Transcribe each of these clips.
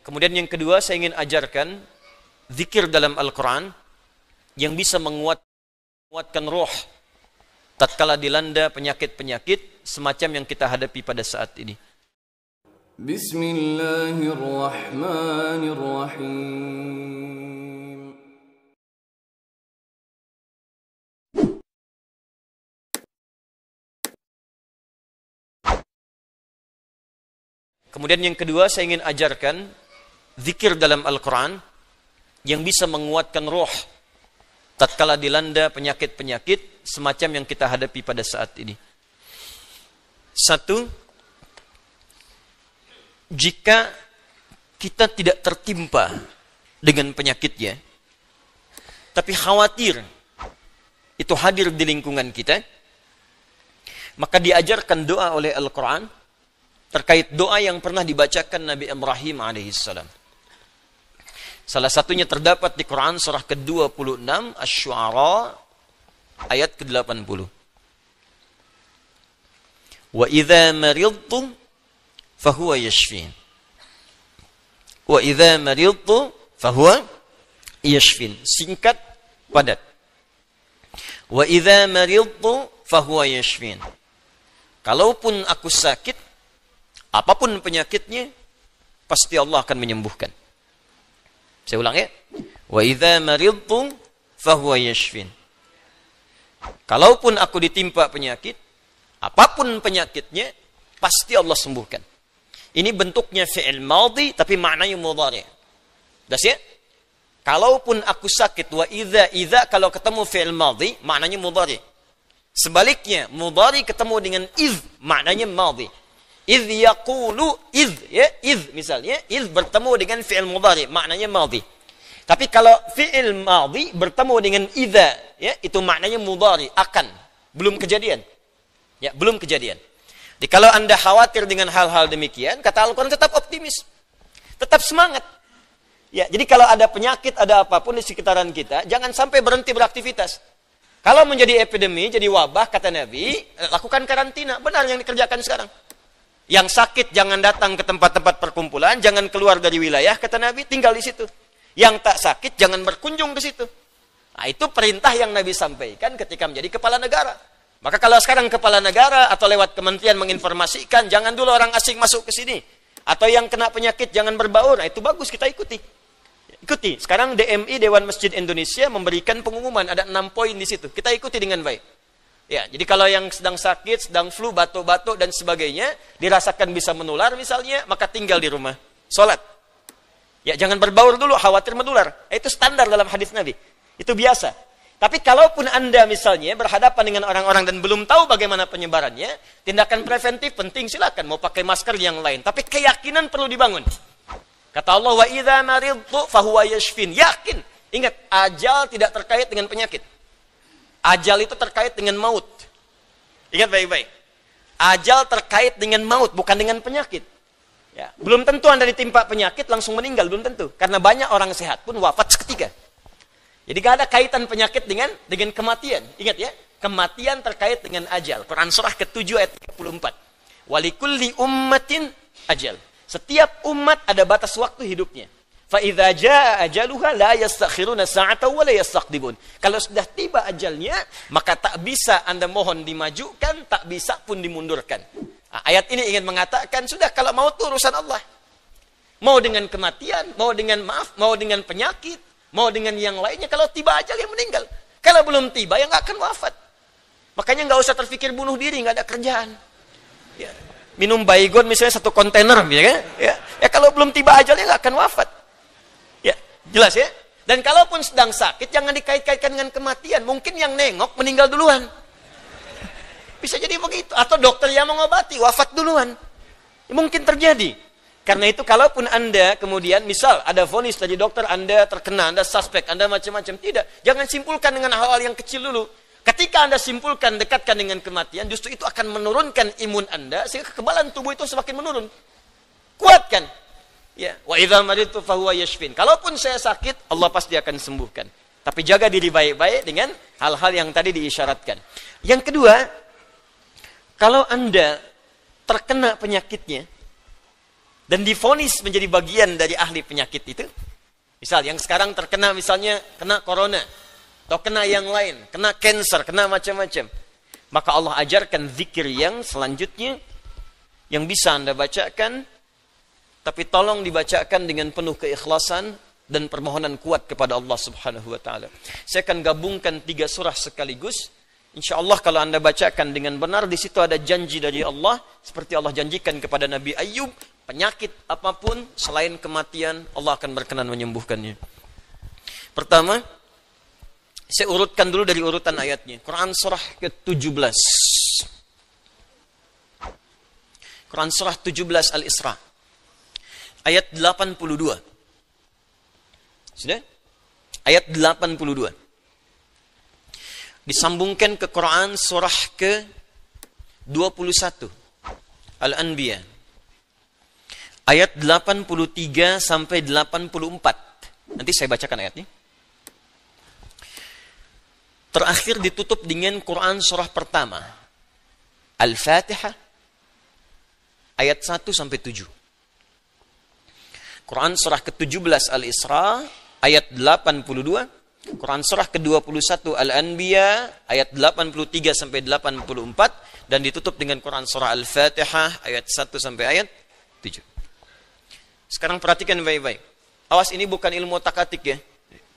Kemudian yang kedua, saya ingin ajarkan zikir dalam Al-Quran yang bisa menguatkan roh tatkala dilanda penyakit-penyakit semacam yang kita hadapi pada saat ini. Bismillahirrahmanirrahim. Kemudian yang kedua, saya ingin ajarkan zikir dalam Al-Quran yang bisa menguatkan roh tatkala dilanda penyakit-penyakit semacam yang kita hadapi pada saat ini. Satu, jika kita tidak tertimpa dengan penyakitnya, tapi khawatir itu hadir di lingkungan kita, maka diajarkan doa oleh Al-Quran terkait doa yang pernah dibacakan Nabi Ibrahim alaihissalam. Salah satunya terdapat di Quran surah ke-26 Asy-Syu'ara ayat ke-80. Wa idza maridtu fahuwa yashfin. Wa idza maridtu fahuwa yashfin. Singkat, padat. Wa idza maridtu fahuwa yashfin. Kalaupun aku sakit, apapun penyakitnya, pasti Allah akan menyembuhkan. Saya ulang ya. Wa idza maridtu fahuwa yashfin. Kalaupun aku ditimpa penyakit, apapun penyakitnya, pasti Allah sembuhkan. Ini bentuknya fi'il madhi tapi maknanya mudhari'. Das ya? Kalaupun aku sakit, wa idza kalau ketemu fi'il madhi maknanya mudhari'. Sebaliknya, mudhari' ketemu dengan iz maknanya madhi. Idh yaqulu idh, ya, idh misalnya, idh bertemu dengan fi'il mudhari, maknanya madhi. Tapi kalau fi'il madhi bertemu dengan idza, ya, itu maknanya mudhari, akan, belum kejadian. Ya, belum kejadian. Jadi kalau Anda khawatir dengan hal-hal demikian, kata Al-Quran tetap optimis. Tetap semangat. Ya, jadi kalau ada penyakit, ada apapun di sekitaran kita, jangan sampai berhenti beraktivitas. Kalau menjadi epidemi, jadi wabah, kata Nabi, lakukan karantina. Benar yang dikerjakan sekarang. Yang sakit jangan datang ke tempat-tempat perkumpulan, jangan keluar dari wilayah, kata Nabi, tinggal di situ. Yang tak sakit jangan berkunjung ke situ. Nah, itu perintah yang Nabi sampaikan ketika menjadi kepala negara. Maka kalau sekarang kepala negara atau lewat kementerian menginformasikan, jangan dulu orang asing masuk ke sini. Atau yang kena penyakit jangan berbaur. Nah, itu bagus, kita ikuti. Ikuti. Sekarang DMI, Dewan Masjid Indonesia, memberikan pengumuman, ada 6 poin di situ. Kita ikuti dengan baik. Ya, jadi kalau yang sedang sakit, sedang flu, batuk-batuk dan sebagainya, dirasakan bisa menular misalnya, maka tinggal di rumah. Sholat. Ya, jangan berbaur dulu, khawatir menular. Itu standar dalam hadis Nabi. Itu biasa. Tapi kalaupun Anda misalnya berhadapan dengan orang-orang dan belum tahu bagaimana penyebarannya, tindakan preventif penting, silakan. Mau pakai masker yang lain. Tapi keyakinan perlu dibangun. Kata Allah, wa idza maridtu fahuwa yashfin. Yakin. Ingat, ajal tidak terkait dengan penyakit. Ajal itu terkait dengan maut. Ingat baik-baik. Ajal terkait dengan maut, bukan dengan penyakit. Ya, belum tentu Anda ditimpa penyakit langsung meninggal, belum tentu. Karena banyak orang sehat pun wafat seketika. Jadi gak ada kaitan penyakit dengan kematian. Ingat ya, kematian terkait dengan ajal. Quran surah ke-7 ayat 34. Walikulli ummatin ajal. Setiap umat ada batas waktu hidupnya. فَإِذَا جَاءَ أَجَلُهَا لَا يَسْتَخِرُونَ سَاعَةً وَلَا يَسْتَقْدِمُونَ. Kalau sudah tiba ajalnya, maka tak bisa Anda mohon dimajukan, tak bisa pun dimundurkan. Nah, ayat ini ingin mengatakan, sudah kalau mau itu urusan Allah. Mau dengan kematian, mau dengan maaf, mau dengan penyakit, mau dengan yang lainnya, kalau tiba ajal yang meninggal. Kalau belum tiba, ya nggak akan wafat. Makanya nggak usah terpikir bunuh diri, nggak ada kerjaan. Ya. Minum baygon misalnya 1 kontainer, ya kalau belum tiba ajalnya nggak akan wafat. Jelas ya? Dan kalaupun sedang sakit, jangan dikait-kaitkan dengan kematian. Mungkin yang nengok meninggal duluan. Bisa jadi begitu. Atau dokter yang mengobati, wafat duluan. Mungkin terjadi. Karena itu, kalaupun Anda kemudian, misal ada vonis dari dokter, Anda terkena, Anda suspek, Anda macam-macam. Tidak. Jangan simpulkan dengan hal-hal yang kecil dulu. Ketika Anda simpulkan, dekatkan dengan kematian, justru itu akan menurunkan imun Anda, sehingga kekebalan tubuh itu semakin menurun. Kuatkan. Ya, wa idza maridtu fahuwa yashfin. Kalaupun saya sakit, Allah pasti akan sembuhkan. Tapi jaga diri baik-baik dengan hal-hal yang tadi diisyaratkan. Yang kedua, kalau Anda terkena penyakitnya, dan divonis menjadi bagian dari ahli penyakit itu. Misal yang sekarang terkena misalnya kena corona atau kena yang lain, kena cancer, kena macam-macam. Maka Allah ajarkan zikir yang selanjutnya yang bisa Anda bacakan, tapi tolong dibacakan dengan penuh keikhlasan dan permohonan kuat kepada Allah Subhanahu wa taala. Saya akan gabungkan 3 surah sekaligus. Insyaallah kalau Anda bacakan dengan benar, di situ ada janji dari Allah seperti Allah janjikan kepada Nabi Ayub, penyakit apapun selain kematian Allah akan berkenan menyembuhkannya. Pertama, saya urutkan dulu dari urutan ayatnya. Quran surah ke-17. Quran surah 17 Al-Isra. Ayat 82. Sudah? Ayat 82. Disambungkan ke Quran surah ke-21 Al-Anbiya. Ayat 83 sampai 84. Nanti saya bacakan ayatnya. Terakhir ditutup dengan Quran surah pertama Al-Fatihah ayat 1 sampai 7. Quran surah ke-17 Al-Isra ayat 82, Quran surah ke-21 Al-Anbiya ayat 83 sampai 84, dan ditutup dengan Quran surah Al-Fatihah ayat 1 sampai ayat 7. Sekarang perhatikan baik-baik. Awas, ini bukan ilmu takatik ya.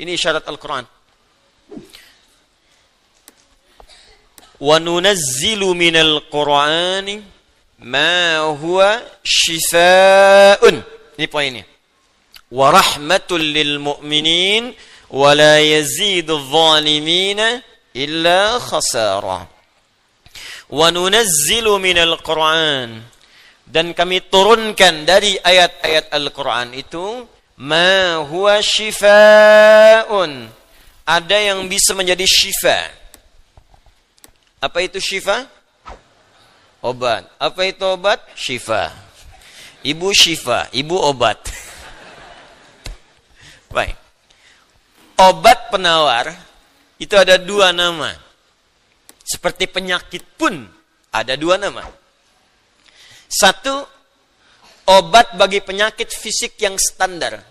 Ini isyarat Al-Quran. Wa nunazzilu minal Qur'ani ma huwa shifaa'un. Ini poinnya. Wa rahmatul lil mu'minin wa la yazidul zalimina illa khasara. Wa nunazzilu minal Qur'an, dan kami turunkan dari ayat-ayat Al-Quran itu ma huwa shifaa'un, ada yang bisa menjadi syifa. Apa itu syifa? Obat. Apa itu obat? Syifa. Ibu syifa, ibu obat. Baik. Obat penawar itu ada 2 nama. Seperti penyakit pun ada 2 nama. 1, obat bagi penyakit fisik yang standar.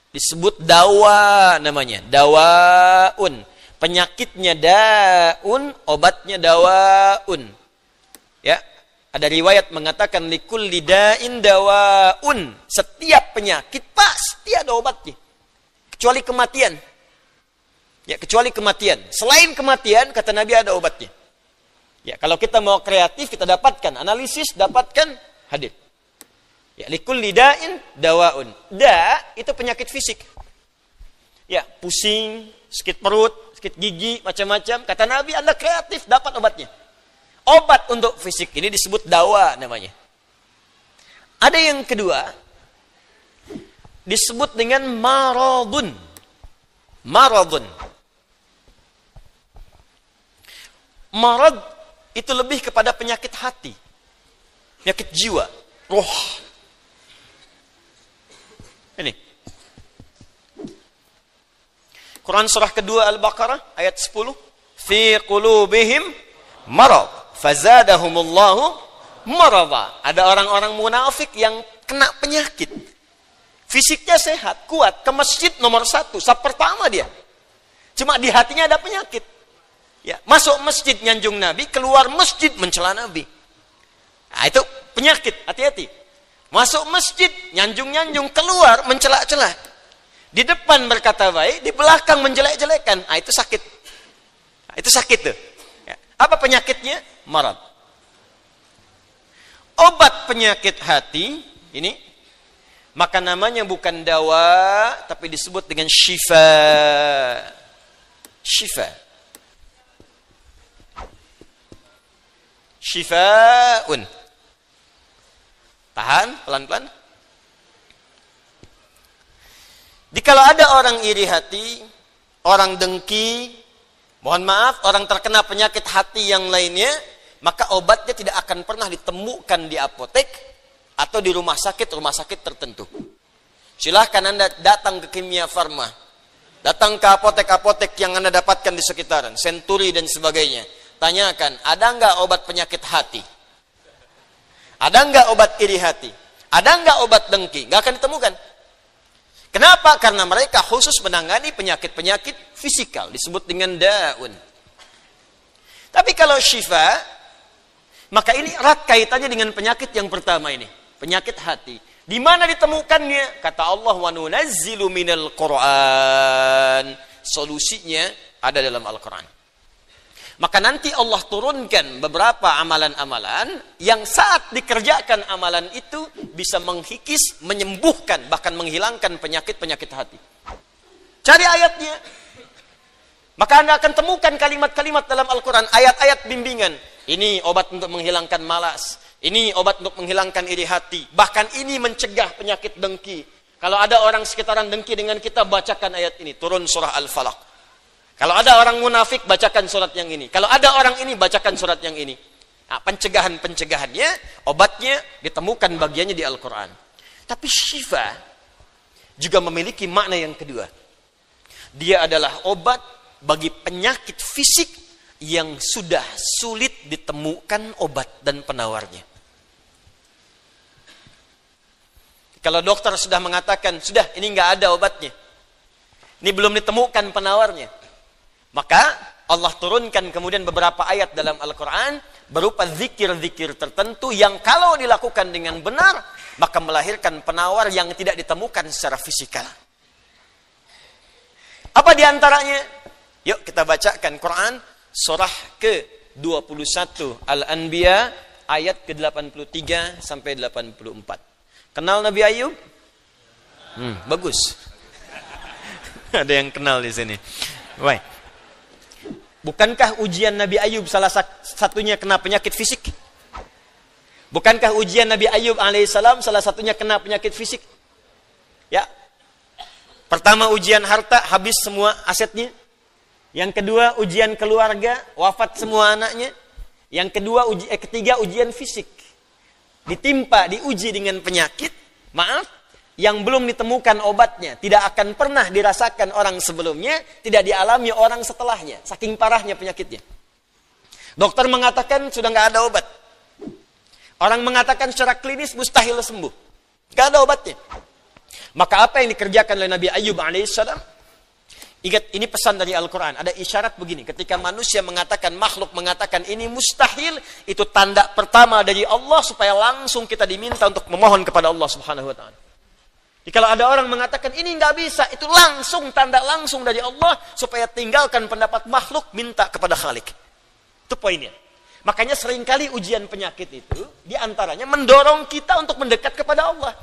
Disebut dawa namanya. Dawaun. Penyakitnya daun, obatnya dawaun. Ya, ada riwayat mengatakan likulli da'in dawaun. Setiap penyakit pasti ada obatnya. Kecuali kematian. Ya, kecuali kematian. Selain kematian, kata Nabi, ada obatnya. Ya, kalau kita mau kreatif, kita dapatkan analisis, dapatkan hadis. Ya, likulli da'in dawaun. Da itu penyakit fisik. Ya, pusing, sakit perut, sakit gigi, macam-macam. Kata Nabi, Anda kreatif, dapat obatnya. Obat untuk fisik ini disebut dawa namanya. Ada yang kedua, disebut dengan maradun. Maradun. Marad itu lebih kepada penyakit hati. Penyakit jiwa, roh. Ini. Quran surah kedua Al-Baqarah ayat 10. Fi qulubihim marad fazadahumullahu marada. Ada orang-orang munafik yang kena penyakit. Fisiknya sehat, kuat, ke masjid nomor 1, saf pertama dia. Cuma di hatinya ada penyakit. Ya, masuk masjid nyanjung Nabi, keluar masjid mencela Nabi. Nah, itu penyakit, hati-hati. Masuk masjid, nyanjung-nyanjung, keluar mencela-cela. Di depan berkata baik, di belakang menjelek-jelekan. Ah, itu sakit. Nah, itu sakit tuh. Ya. Apa penyakitnya? Marad. Obat penyakit hati ini, maka namanya bukan dawa, tapi disebut dengan syifa. Syifa. Syifa'un. Tahan, pelan-pelan. Jikalau ada orang iri hati, orang dengki, mohon maaf, orang terkena penyakit hati yang lainnya, maka obatnya tidak akan pernah ditemukan di apotek atau di rumah sakit tertentu. Silahkan Anda datang ke Kimia Farma, datang ke apotek-apotek yang Anda dapatkan di sekitaran, Century dan sebagainya. Tanyakan, ada nggak obat penyakit hati? Ada nggak obat iri hati? Ada nggak obat dengki? Nggak akan ditemukan. Kenapa? Karena mereka khusus menangani penyakit-penyakit fisikal, disebut dengan daun. Tapi kalau syifa, maka ini erat kaitannya dengan penyakit yang pertama ini, penyakit hati. Di mana ditemukannya? Kata Allah, wa nunazzilu minal Qur'an. Solusinya ada dalam Al-Quran. Maka nanti Allah turunkan beberapa amalan-amalan yang saat dikerjakan amalan itu bisa menghikis, menyembuhkan, bahkan menghilangkan penyakit-penyakit hati. Cari ayatnya. Maka Anda akan temukan kalimat-kalimat dalam Al-Quran, ayat-ayat bimbingan. Ini obat untuk menghilangkan malas. Ini obat untuk menghilangkan iri hati. Bahkan ini mencegah penyakit dengki. Kalau ada orang sekitaran dengki dengan kita, bacakan ayat ini. Turun surah Al-Falaq. Kalau ada orang munafik, bacakan surat yang ini. Kalau ada orang ini, bacakan surat yang ini. Nah, pencegahan-pencegahannya, obatnya ditemukan bagiannya di Al-Quran. Tapi syifa juga memiliki makna yang kedua. Dia adalah obat bagi penyakit fisik yang sudah sulit ditemukan obat dan penawarnya. Kalau dokter sudah mengatakan, sudah ini nggak ada obatnya. Ini belum ditemukan penawarnya. Maka Allah turunkan kemudian beberapa ayat dalam Al-Quran berupa zikir-zikir tertentu yang kalau dilakukan dengan benar, maka melahirkan penawar yang tidak ditemukan secara fisikal. Apa diantaranya? Yuk kita bacakan Quran surah ke-21 Al-Anbiya ayat ke-83 sampai 84. Kenal Nabi Ayub? Bagus. Ada yang kenal di sini. Baik. Bukankah ujian Nabi Ayub salah satunya kena penyakit fisik? Bukankah ujian Nabi Ayub alaihissalam salah satunya kena penyakit fisik? Ya. Pertama ujian harta, habis semua asetnya. Yang kedua ujian keluarga, wafat semua anaknya. Yang ketiga ujian fisik. Ditimpa, diuji dengan penyakit, maaf, yang belum ditemukan obatnya, tidak akan pernah dirasakan orang sebelumnya, tidak dialami orang setelahnya, saking parahnya penyakitnya. Dokter mengatakan sudah nggak ada obat. Orang mengatakan secara klinis mustahil sembuh, nggak ada obatnya. Maka apa yang dikerjakan oleh Nabi Ayub alaihissalam? Ingat, ini pesan dari Al-Quran. Ada isyarat begini, ketika manusia mengatakan, makhluk mengatakan ini mustahil, itu tanda pertama dari Allah supaya langsung kita diminta untuk memohon kepada Allah Subhanahu Wa Taala. Jadi kalau ada orang mengatakan ini nggak bisa, itu langsung tanda langsung dari Allah supaya tinggalkan pendapat makhluk, minta kepada Khalik. Itu poinnya. Makanya seringkali ujian penyakit itu diantaranya mendorong kita untuk mendekat kepada Allah.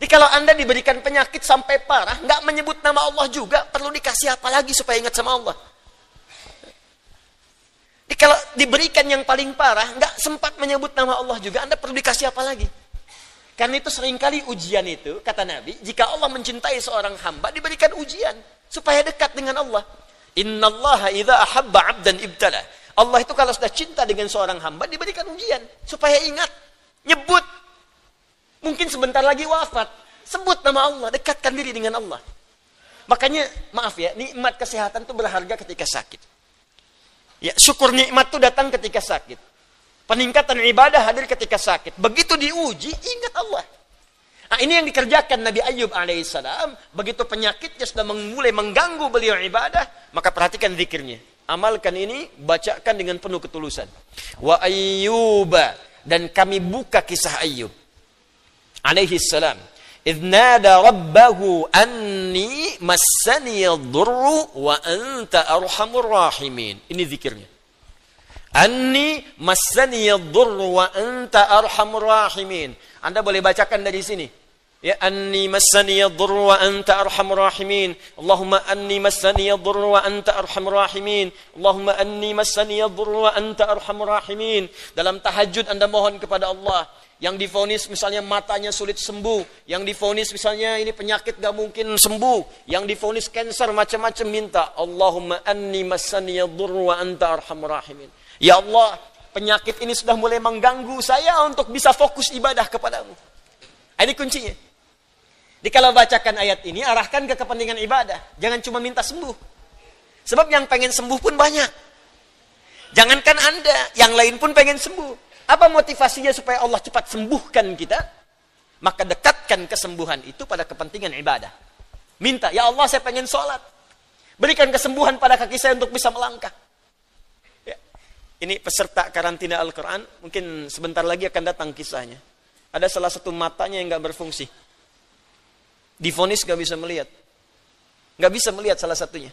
Jadi kalau Anda diberikan penyakit sampai parah, nggak menyebut nama Allah juga, perlu dikasih apa lagi supaya ingat sama Allah? Jadi kalau diberikan yang paling parah, nggak sempat menyebut nama Allah juga, Anda perlu dikasih apa lagi? Karena itu seringkali ujian itu, kata Nabi, jika Allah mencintai seorang hamba, diberikan ujian supaya dekat dengan Allah. Innallaha idza ahabba 'abdan ibtala. Allah itu kalau sudah cinta dengan seorang hamba, diberikan ujian supaya ingat, nyebut. Mungkin sebentar lagi wafat, sebut nama Allah, dekatkan diri dengan Allah. Makanya, maaf ya, nikmat kesehatan itu berharga ketika sakit. Ya, syukur nikmat itu datang ketika sakit. Peningkatan ibadah hadir ketika sakit. Begitu diuji, ingat Allah. Nah, ini yang dikerjakan Nabi Ayub alaihissalam. Begitu penyakitnya sudah mulai mengganggu beliau ibadah, maka perhatikan zikirnya. Amalkan ini, bacakan dengan penuh ketulusan. Wa ayyuba, dan kami buka kisah Ayub alaihissalam. Idh nada rabbahu anni massani yadurru wa anta arhamur rahimin. Ini zikirnya. Anni massani yadurru wa anta arhamur rahimin. Anda boleh bacakan dari sini. Ya, anni massani yadurru wa anta arhamur rahimin. Allahumma anni massani yadurru wa anta arhamur rahimin. Allahumma anni massani yadurru wa anta arhamur rahimin. Dalam tahajud Anda mohon kepada Allah. Yang divonis misalnya matanya sulit sembuh. Yang divonis misalnya ini penyakit gak mungkin sembuh. Yang divonis cancer macam-macam minta. Allahumma anni massani yadurru wa anta arhamur rahimin. Ya Allah, penyakit ini sudah mulai mengganggu saya untuk bisa fokus ibadah kepadamu. Ini kuncinya. Jadi kalau bacakan ayat ini, arahkan ke kepentingan ibadah. Jangan cuma minta sembuh. Sebab yang pengen sembuh pun banyak. Jangankan Anda, yang lain pun pengen sembuh. Apa motivasinya supaya Allah cepat sembuhkan kita? Maka dekatkan kesembuhan itu pada kepentingan ibadah. Minta, ya Allah saya pengen sholat. Berikan kesembuhan pada kaki saya untuk bisa melangkah. Ya. Ini peserta karantina Al-Quran, mungkin sebentar lagi akan datang kisahnya. Ada salah satu matanya yang gak berfungsi. Divonis gak bisa melihat. Gak bisa melihat salah satunya.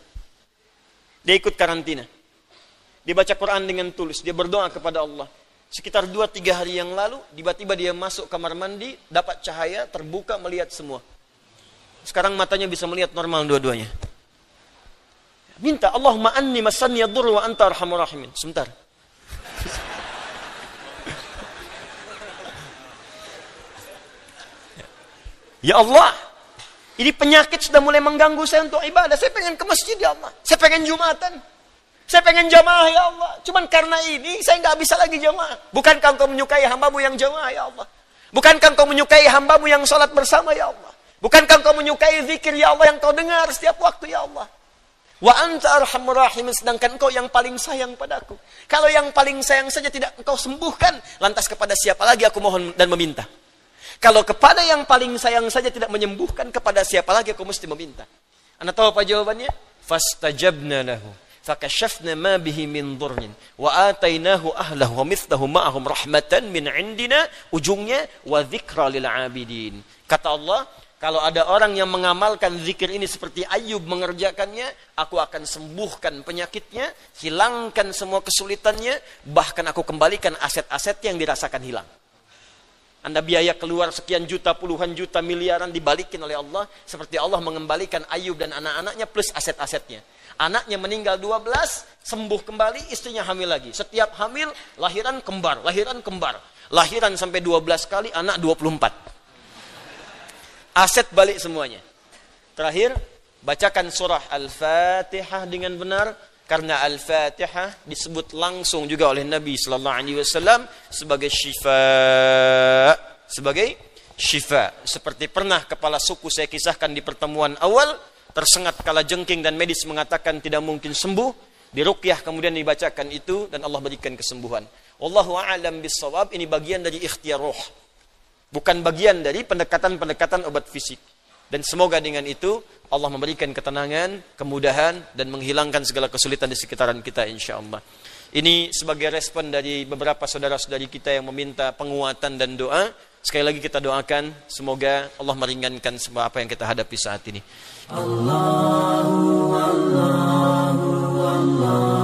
Dia ikut karantina. Dia baca Quran dengan tulus. Dia berdoa kepada Allah. Sekitar 2-3 hari yang lalu, tiba-tiba dia masuk kamar mandi, dapat cahaya, terbuka, melihat semua. Sekarang matanya bisa melihat normal dua-duanya. Minta, Allahumma anni masanni yadur wa anta arhamur rahimin. Sebentar. Ya Allah, ini penyakit sudah mulai mengganggu saya untuk ibadah. Saya pengen ke masjid ya Allah. Saya pengen Jumatan. Saya pengen jamaah ya Allah. Cuman karena ini saya nggak bisa lagi jamaah. Bukankah engkau menyukai hambamu yang jamaah ya Allah? Bukankah engkau menyukai hambamu yang sholat bersama ya Allah? Bukankah engkau menyukai zikir ya Allah yang kau dengar setiap waktu ya Allah? Wa anta arhamur rahimin, sedangkan engkau yang paling sayang padaku. Kalau yang paling sayang saja tidak engkau sembuhkan, lantas kepada siapa lagi aku mohon dan meminta? Kalau kepada yang paling sayang saja tidak menyembuhkan, kepada siapa lagi aku mesti meminta? Anda tahu apa jawabannya? Fastajabna lahu fakashafna ma bihi min dhurrin wa atainahu ahlahu wa mithlahu ma'ahum rahmatan min indina, ujungnya wa dzikra lil abidin. Kata Allah, kalau ada orang yang mengamalkan zikir ini seperti Ayub mengerjakannya, aku akan sembuhkan penyakitnya, hilangkan semua kesulitannya, bahkan aku kembalikan aset-aset yang dirasakan hilang. Anda biaya keluar sekian juta, puluhan juta, miliaran dibalikin oleh Allah, seperti Allah mengembalikan Ayub dan anak-anaknya plus aset-asetnya. Anaknya meninggal 12, sembuh kembali, istrinya hamil lagi. Setiap hamil, lahiran kembar, lahiran kembar. Lahiran sampai 12 kali, anak 24. Aset balik semuanya. Terakhir, bacakan surah Al-Fatihah dengan benar, karena Al-Fatihah disebut langsung juga oleh Nabi sallallahu alaihi wasallam sebagai syifa, seperti pernah kepala suku saya kisahkan di pertemuan awal, tersengat kala jengking dan medis mengatakan tidak mungkin sembuh, diruqyah kemudian dibacakan itu dan Allah berikan kesembuhan. Wallahu a'lam bissawab. Ini bagian dari ikhtiar roh, bukan bagian dari pendekatan-pendekatan obat fisik. Dan semoga dengan itu Allah memberikan ketenangan, kemudahan, dan menghilangkan segala kesulitan di sekitaran kita insyaAllah. Ini sebagai respon dari beberapa saudara-saudari kita yang meminta penguatan dan doa. Sekali lagi kita doakan, semoga Allah meringankan semua apa yang kita hadapi saat ini. Allahu, Allahu, Allah.